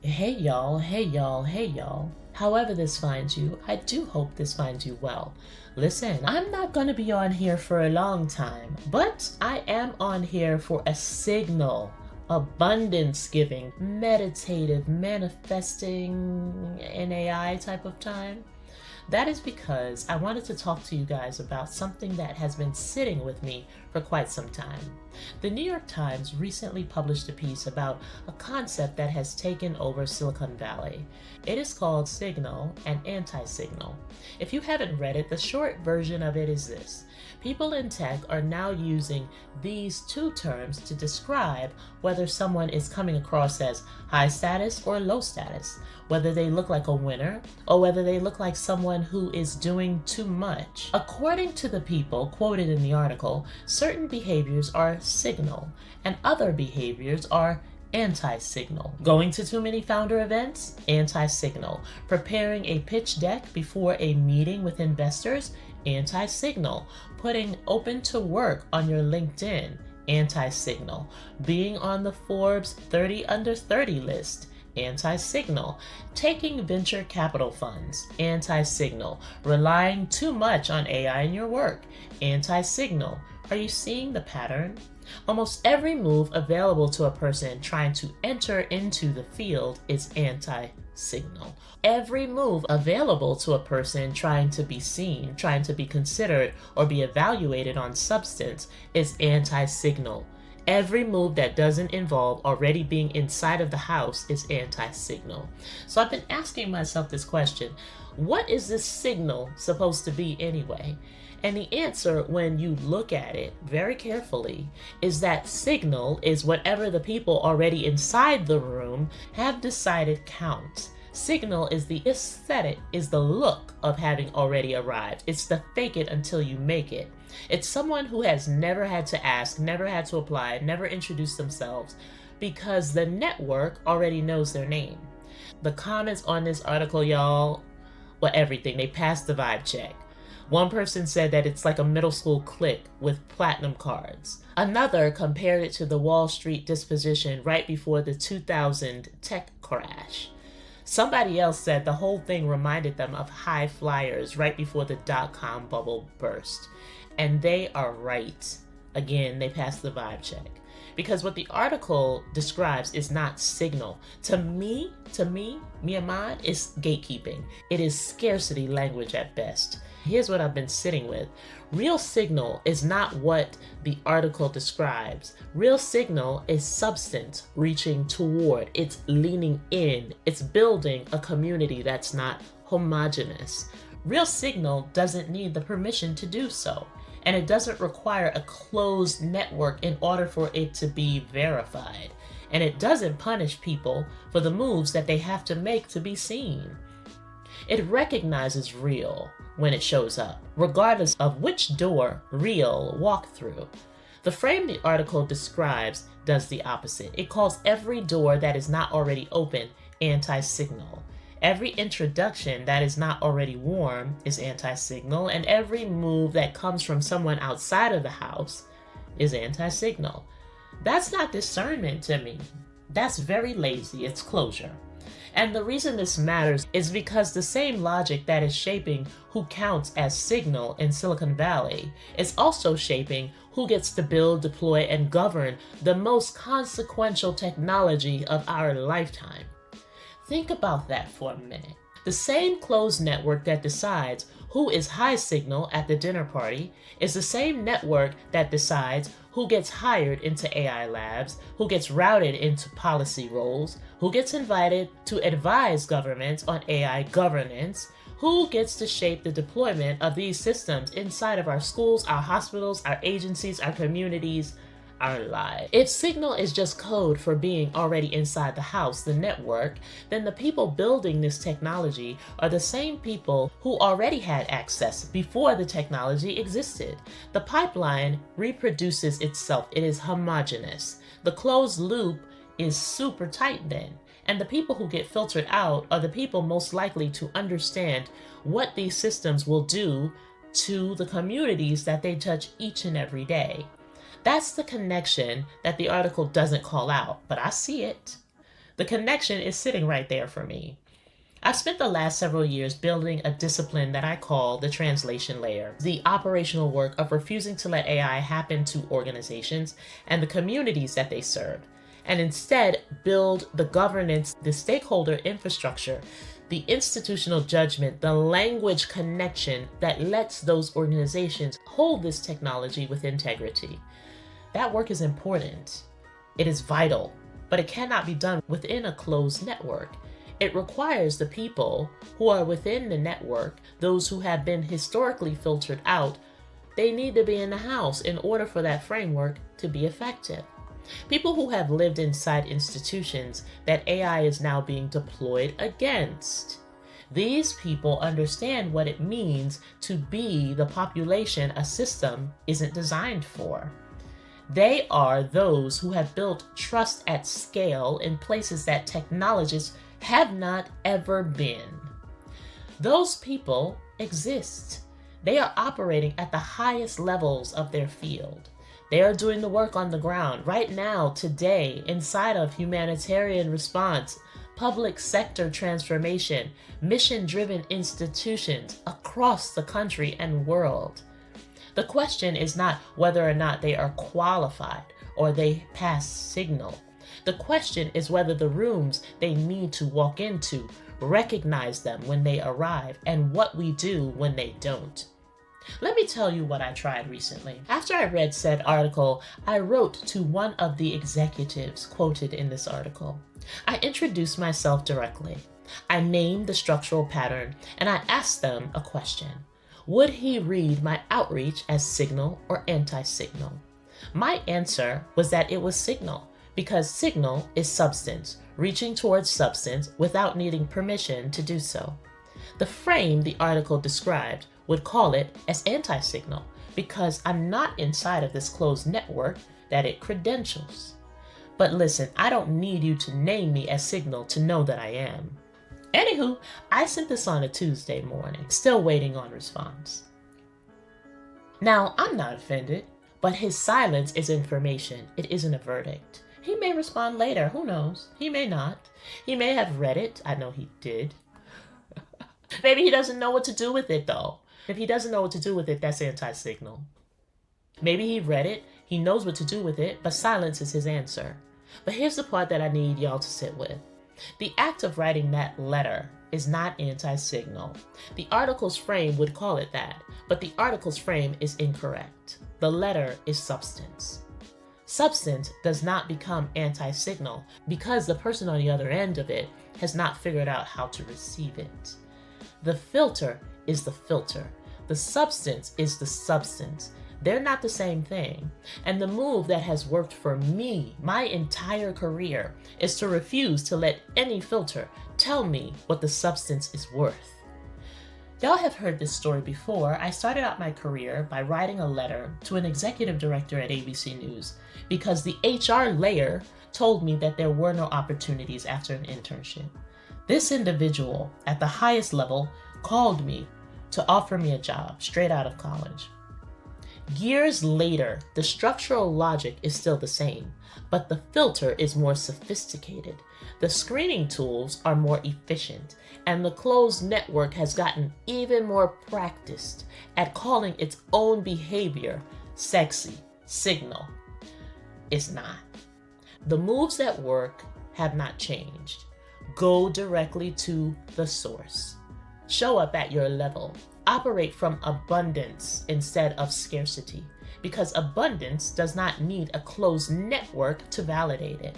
Hey y'all, hey y'all, hey y'all. However this finds you, I do hope this finds you well. Listen, I'm not going to be on here for a long time, but I am on here for a signal, abundance giving, meditative, manifesting NAI type of time. That is because I wanted to talk to you guys about something that has been sitting with me for quite some time. The New York Times recently published a piece about a concept that has taken over Silicon Valley. It is called signal and anti-signal. If you haven't read it, the short version of it is this. People in tech are now using these two terms to describe whether someone is coming across as high status or low status, whether they look like a winner or whether they look like someone who is doing too much. According to the people quoted in the article, certain behaviors are signal and other behaviors are anti-signal. Going to too many founder events, anti-signal. Preparing a pitch deck before a meeting with investors, anti-signal. Putting open to work on your LinkedIn, anti-signal. Being on the Forbes 30 under 30 list, anti-signal. Taking venture capital funds, anti-signal. Relying too much on AI in your work, anti-signal. Are you seeing the pattern? Almost every move available to a person trying to enter into the field is anti-signal. Every move available to a person trying to be seen, trying to be considered, or be evaluated on substance is anti-signal. Every move that doesn't involve already being inside of the house is anti-signal. So I've been asking myself this question: what is this signal supposed to be anyway? And the answer, when you look at it very carefully, is that signal is whatever the people already inside the room have decided counts. Signal is the aesthetic, is the look of having already arrived. It's the fake it until you make it. It's someone who has never had to ask, never had to apply, never introduced themselves, because the network already knows their name. The comments on this article, y'all, well, everything. They passed the vibe check. One person said that it's like a middle school clique with platinum cards. Another compared it to the Wall Street disposition right before the 2000 tech crash. Somebody else said the whole thing reminded them of high flyers right before the dot-com bubble burst. And they are right. Again, they passed the vibe check. Because what the article describes is not signal. To me and mine, is gatekeeping. It is scarcity language at best. Here's what I've been sitting with. Real signal is not what the article describes. Real signal is substance reaching toward. It's leaning in. It's building a community that's not homogenous. Real signal doesn't need the permission to do so. And it doesn't require a closed network in order for it to be verified. And it doesn't punish people for the moves that they have to make to be seen. It recognizes real when it shows up, regardless of which door real walk through. The frame the article describes does the opposite. It calls every door that is not already open anti-signal. Every introduction that is not already warm is anti-signal, and every move that comes from someone outside of the house is anti-signal. That's not discernment to me. That's very lazy. It's closure. And the reason this matters is because the same logic that is shaping who counts as signal in Silicon Valley is also shaping who gets to build, deploy, and govern the most consequential technology of our lifetime. Think about that for a minute. The same closed network that decides who is high signal at the dinner party is the same network that decides who gets hired into AI labs, who gets routed into policy roles, who gets invited to advise governments on AI governance, who gets to shape the deployment of these systems inside of our schools, our hospitals, our agencies, our communities, our lives. If signal is just code for being already inside the house, the network, then the people building this technology are the same people who already had access before the technology existed. The pipeline reproduces itself. It is homogeneous. The closed loop is super tight then. And the people who get filtered out are the people most likely to understand what these systems will do to the communities that they touch each and every day. That's the connection that the article doesn't call out, but I see it. The connection is sitting right there for me. I've spent the last several years building a discipline that I call the translation layer, the operational work of refusing to let AI happen to organizations and the communities that they serve, and instead build the governance, the stakeholder infrastructure, the institutional judgment, the language connection that lets those organizations hold this technology with integrity. That work is important. It is vital, but it cannot be done within a closed network. It requires the people who are within the network, those who have been historically filtered out, they need to be in the house in order for that framework to be effective. People who have lived inside institutions that AI is now being deployed against. These people understand what it means to be the population a system isn't designed for. They are those who have built trust at scale in places that technologists have not ever been. Those people exist. They are operating at the highest levels of their field. They are doing the work on the ground right now, today, inside of humanitarian response, public sector transformation, mission-driven institutions across the country and world. The question is not whether or not they are qualified or they pass signal. The question is whether the rooms they need to walk into recognize them when they arrive and what we do when they don't. Let me tell you what I tried recently. After I read said article, I wrote to one of the executives quoted in this article. I introduced myself directly. I named the structural pattern and I asked them a question. Would he read my outreach as signal or anti-signal? My answer was that it was signal, because signal is substance, reaching towards substance without needing permission to do so. The frame the article described would call it as anti-signal, because I'm not inside of this closed network that it credentials. But listen, I don't need you to name me as signal to know that I am. Anywho, I sent this on a Tuesday morning, still waiting on response. Now, I'm not offended, but his silence is information. It isn't a verdict. He may respond later, who knows? He may not. He may have read it. I know he did. Maybe he doesn't know what to do with it though. If he doesn't know what to do with it, that's anti-signal. Maybe he read it, he knows what to do with it, but silence is his answer. But here's the part that I need y'all to sit with. The act of writing that letter is not anti-signal. The article's frame would call it that, but the article's frame is incorrect. The letter is substance. Substance does not become anti-signal because the person on the other end of it has not figured out how to receive it. The filter is the filter. The substance is the substance. They're not the same thing. And the move that has worked for me my entire career is to refuse to let any filter tell me what the substance is worth. Y'all have heard this story before. I started out my career by writing a letter to an executive director at ABC News because the HR layer told me that there were no opportunities after an internship. This individual at the highest level called me to offer me a job straight out of college. Years later, the structural logic is still the same, but the filter is more sophisticated. The screening tools are more efficient, and the closed network has gotten even more practiced at calling its own behavior sexy, signal. It's not. The moves that work have not changed. Go directly to the source. Show up at your level. Operate from abundance instead of scarcity, because abundance does not need a closed network to validate it.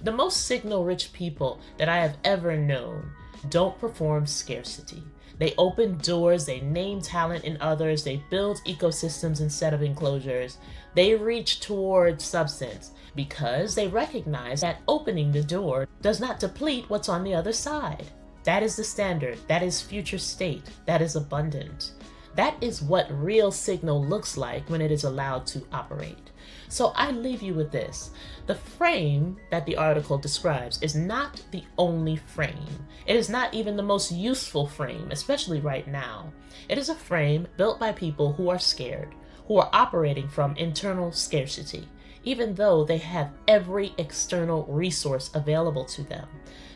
The most signal-rich people that I have ever known don't perform scarcity. They open doors, they name talent in others, they build ecosystems instead of enclosures. They reach towards substance because they recognize that opening the door does not deplete what's on the other side. That is the standard. That is future state. That is abundant. That is what real signal looks like when it is allowed to operate. So I leave you with this. The frame that the article describes is not the only frame. It is not even the most useful frame, especially right now. It is a frame built by people who are scared, who are operating from internal scarcity. even though they have every external resource available to them.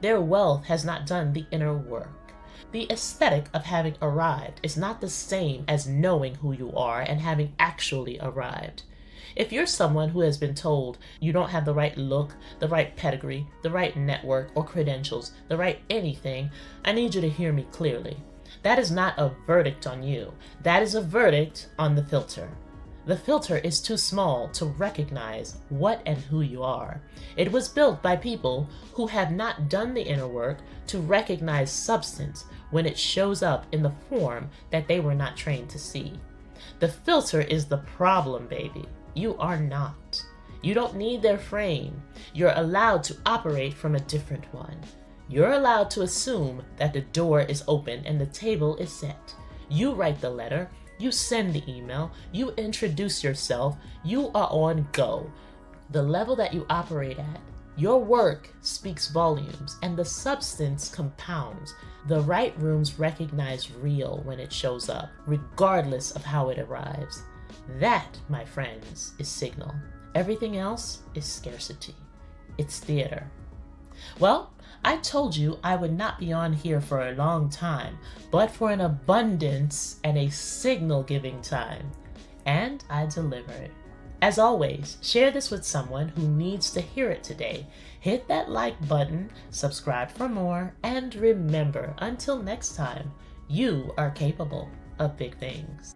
Their wealth has not done the inner work. The aesthetic of having arrived is not the same as knowing who you are and having actually arrived. If you're someone who has been told you don't have the right look, the right pedigree, the right network or credentials, the right anything, I need you to hear me clearly. That is not a verdict on you. That is a verdict on the filter. The filter is too small to recognize what and who you are. It was built by people who have not done the inner work to recognize substance when it shows up in the form that they were not trained to see. The filter is the problem, baby. You are not. You don't need their frame. You're allowed to operate from a different one. You're allowed to assume that the door is open and the table is set. You write the letter, you send the email, you introduce yourself, you are on go. The level that you operate at, your work speaks volumes and the substance compounds. The right rooms recognize real when it shows up, regardless of how it arrives. That, my friends, is signal. Everything else is scarcity. It's theater. Well, I told you I would not be on here for a long time, but for an abundance and a signal-giving time. And I delivered. As always, share this with someone who needs to hear it today. Hit that like button, subscribe for more, and remember, until next time, you are capable of big things.